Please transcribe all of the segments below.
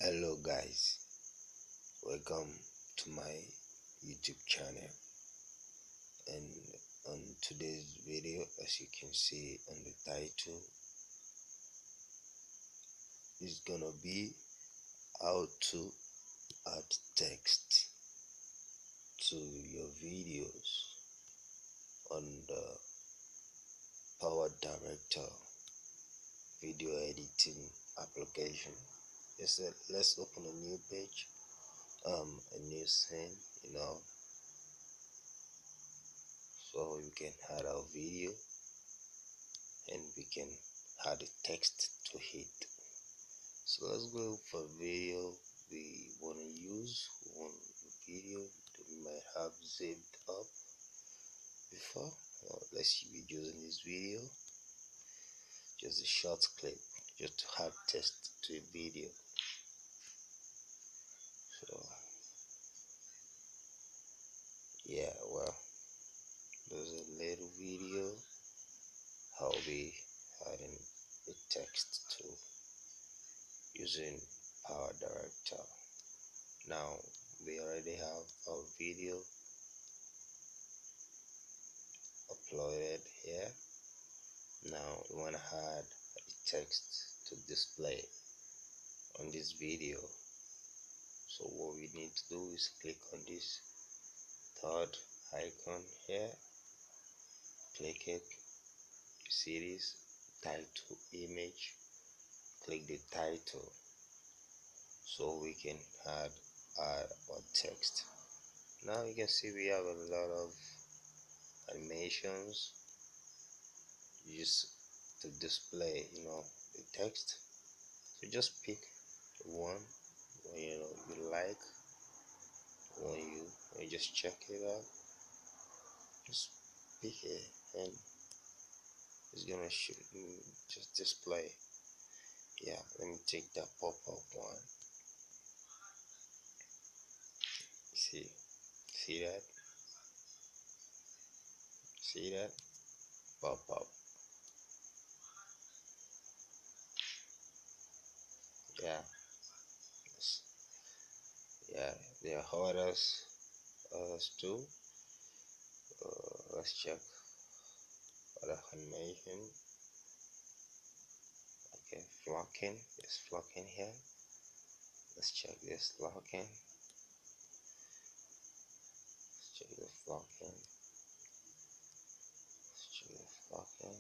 Hello guys, welcome to my YouTube channel. And on today's video, as you can see on the title, is gonna be how to add text to your videos on the Power Director video editing application. Let's open a new page, a new scene, so we can add our video and we can add a text to it. So let's go for video we want to use. We want a video that we might have saved up before. Let's be using this video, just a short clip, just to add text to a video. So yeah, well, there's a little video. I'll be adding a text to using Power Director. Now we already have our video uploaded here. Now we want to add the text to display on this video. So what we need to do is click on this third icon here, click it. You see this title image, click the title so we can add our text. Now you can see we have a lot of animations used to display the text. So just pick one you like, when you just check it out, just pick it and it's gonna just display. Yeah, let me take that pop-up one. See that pop-up. Yeah, there are others too. Let's check other animation. Okay, flocking. There's flocking here. Let's check this flocking. Let's check the flocking. Let's check the flocking.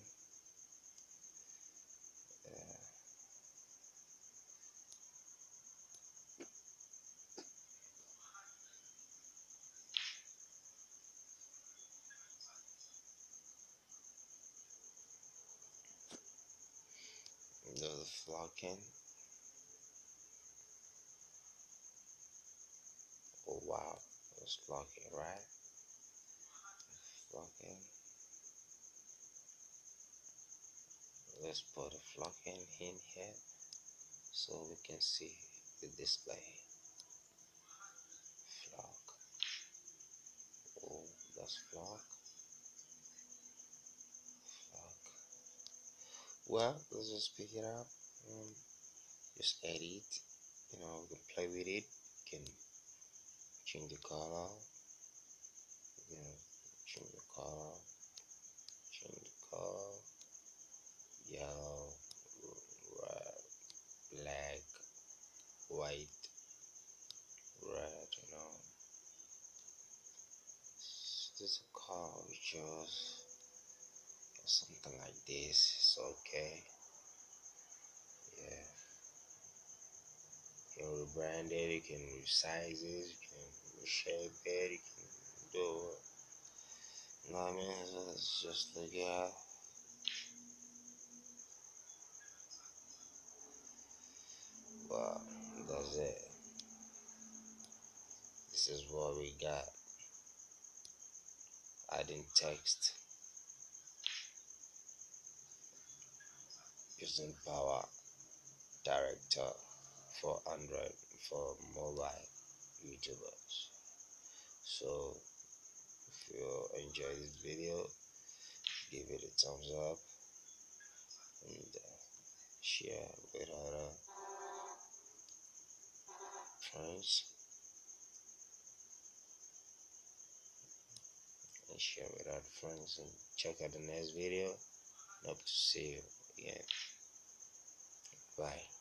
There's the flocking. Oh wow, there's flocking, right? Flocking. Let's put a flocking in here so we can see the display. Flock. Oh, that's flock. Well, let's just pick it up. Just edit. We can play with it. You can change the color. Change the color. Change the color. Yellow, red, black, white, red. This a color we chose. Something like this. It's okay. Yeah. You can rebrand it, you can resize it, you can reshape it, you can do it. You know what I mean? It's just like, yeah. Well, that's it. This is what we got. Adding text using Power Director for Android, for mobile YouTubers. So if you enjoy this video, give it a thumbs up and share with other friends and share with other friends, and check out the next video. Hope to see you again. Bye.